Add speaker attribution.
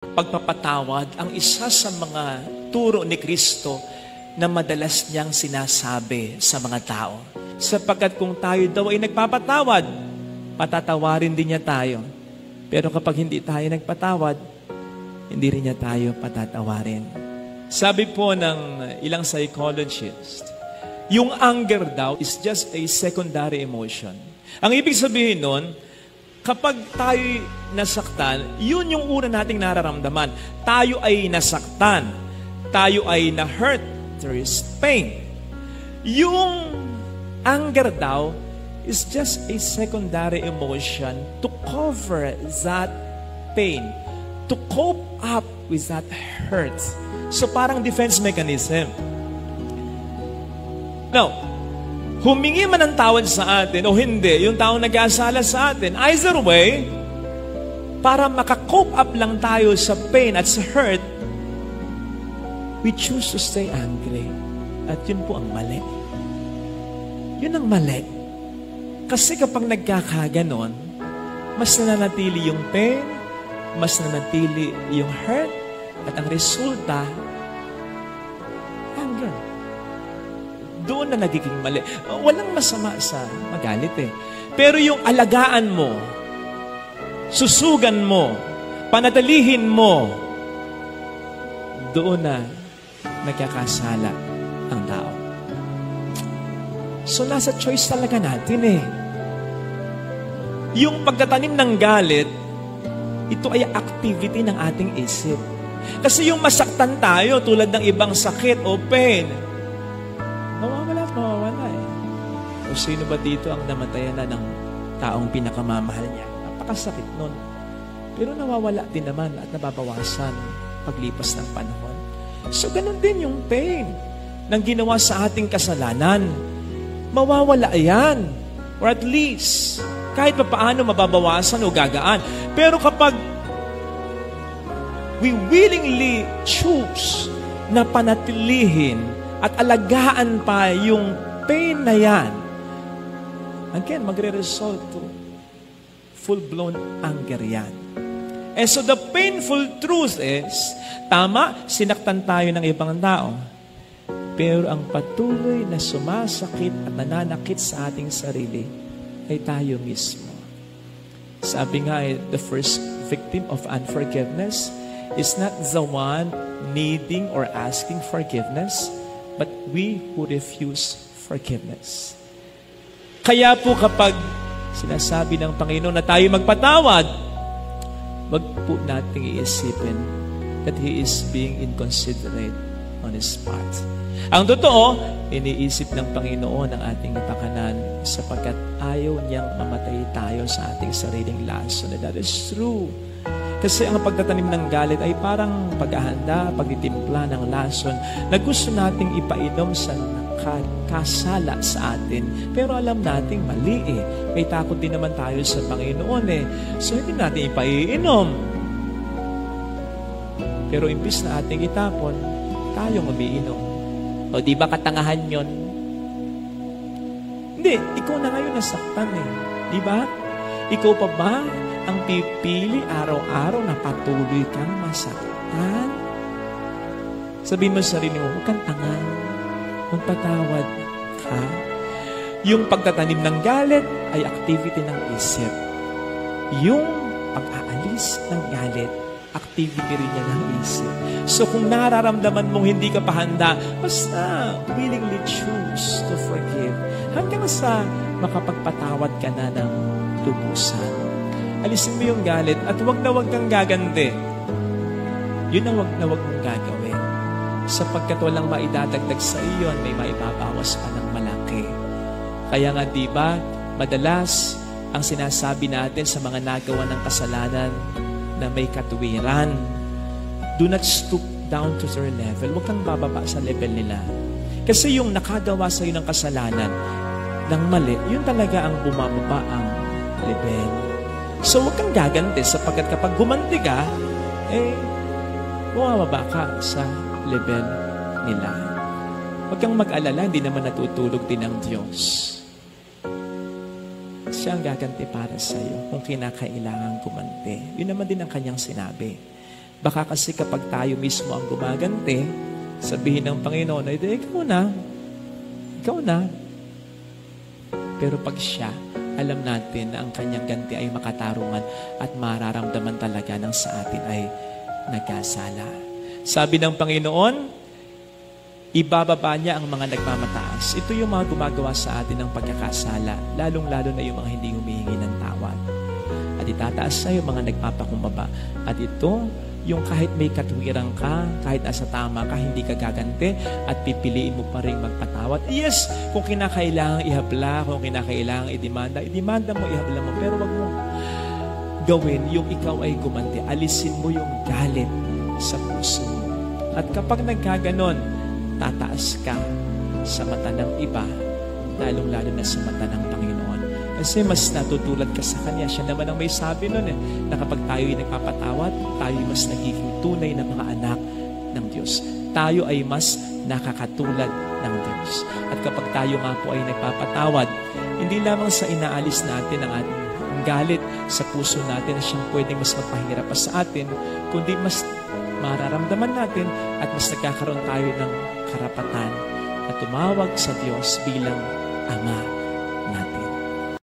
Speaker 1: Pagpapatawad ang isa sa mga turo ni Kristo na madalas niyang sinasabi sa mga tao. Sapagkat kung tayo daw ay nagpapatawad, patatawarin din niya tayo. Pero kapag hindi tayo nagpatawad, hindi rin niya tayo patatawarin. Sabi po ng ilang psychologist, yung anger daw is just a secondary emotion. Ang ibig sabihin nun, kapag tayo nasaktan, yun yung una nating nararamdaman. Tayo ay nasaktan. Tayo ay na-hurt. There is pain. Yung anger daw is just a secondary emotion to cover that pain, to cope up with that hurt. So parang defense mechanism. Now, humingi man ng tawad sa atin o hindi, yung taong nag-aasala sa atin, either way, para makakope up lang tayo sa pain at sa hurt, we choose to stay angry. At yun po ang mali. Yun ang mali. Kasi kapag nagkakaganon, mas nananatili yung pain, mas nananatili yung hurt, at ang resulta, anger. Doon na nagiging mali. Walang masama sa magalit eh. Pero yung alagaan mo, susugan mo, panatilihin mo, doon na nagkakasala ang tao. So nasa choice talaga natin eh. Yung pagtatanim ng galit, ito ay activity ng ating isip. Kasi yung masaktan tayo tulad ng ibang sakit o pain, mawawala eh. O sino ba dito ang namatayan na ng taong pinakamamahal niya? Napakasakit nun. Pero nawawala din naman at nababawasan paglipas ng panahon. So ganun din yung pain ng ginawa sa ating kasalanan. Mawawala yan. Or at least, kahit pa paano mababawasan o gagaan. Pero kapag we willingly choose na panatilihin at alagaan pa yung pain na yan, again, magre-result to full-blown anger yan. And so the painful truth is, tama, sinaktan tayo ng ibang tao. Pero ang patuloy na sumasakit at nananakit sa ating sarili ay tayo mismo. Sabi nga, the first victim of unforgiveness is not the one needing or asking forgiveness, but we who refuse forgiveness. Kaya po kapag sinasabi ng Panginoon na tayo magpatawad, wag po nating iisipin that He is being inconsiderate on His part. Ang totoo, iniisip ng Panginoon ang ating napakanan sapagkat ayaw niyang mamatay tayo sa ating sariling lason. That is true. Kasi ang pagtatanim ng galit ay parang paghahanda, pagtitimpla ng lason na gusto nating ipainom sa kasala sa atin. Pero alam nating mali eh. May takot din naman tayo sa Panginoon eh. So hindi natin ipaiinom. Pero imbis na ating itapon, tayong umiinom. O di ba katangahan yon? Hindi, ikaw na ngayon nasaktan eh. Di ba? Ikaw pa ba ang pipili araw-araw na patuloy kang masaktan? Sabihin mo sa sarili mo, huwag kang tanga. Magpatawad ka. Yung pagtatanim ng galit ay activity ng isip. Yung pag-aalis ng galit, activity rin niya ng isip. So kung nararamdaman mong hindi ka pa handa, basta willingly choose to forgive. Hanggang sa makapagpatawad ka na ng lubusan. Alisin mo yung galit at wag na wag kang gagandi. Yun ang wag na wag mong gagawin. Sapagkat walang maidadagdag sa iyo, may maibabawas pa ng malaki. Kaya nga diba, madalas ang sinasabi natin sa mga nagawa ng kasalanan na may katuwiran, do not stoop down to their level. Huwag kang bababa sa level nila. Kasi yung nakagawa sa iyo ng kasalanan, ng mali, yun talaga ang bumababa ang level. So huwag kang gaganti sapagkat kapag gumanti ka, bumababa ka sa level nila. Huwag kang mag-alala, hindi naman natutulog din ang Diyos. Siya ang gaganti para sa iyo kung kinakailangan gumanti. Yun naman din ang kanyang sinabi. Baka kasi kapag tayo mismo ang gumaganti, sabihin ng Panginoon, ay ikaw na. Pero pag siya, alam natin na ang kanyang ganti ay makatarungan at mararamdaman talaga ng sa atin ay nagkasala. Sabi ng Panginoon, ibababa niya ang mga nagmamataas. Ito yung mga gumagawa sa atin ng pagkakasala, lalong-lalo na yung mga hindi humihingi ng tawad. At itataas na yung mga nagpapakumbaba. At ito, yung kahit may katwiran ka, kahit nasa tama ka, hindi ka gaganti at pipiliin mo pa rin magpatawad. Yes, kung kinakailangan ihabla, kung kinakailangan idemanda mo, ihabla mo. Pero wag mo gawin yung ikaw ay gumanti. Alisin mo yung galit sa puso mo. At kapag nagkaganon, tataas ka sa mata ng iba, lalong-lalo na sa mata ng Panginoon. Kasi mas natutulad ka sa Kanya. Siya naman ang may sabi nun na kapag tayo'y nagpapatawad, tayo'y mas nagiging tunay na mga anak ng Diyos. Tayo ay mas nakakatulad ng Diyos. At kapag tayo nga po ay nagpapatawad, hindi lamang sa inaalis natin ang ating galit sa puso natin na siyang pwedeng mas magpahirap pa sa atin, kundi mas mararamdaman natin at mas nagkakaroon tayo ng karapatan na tumawag sa Diyos bilang Ama.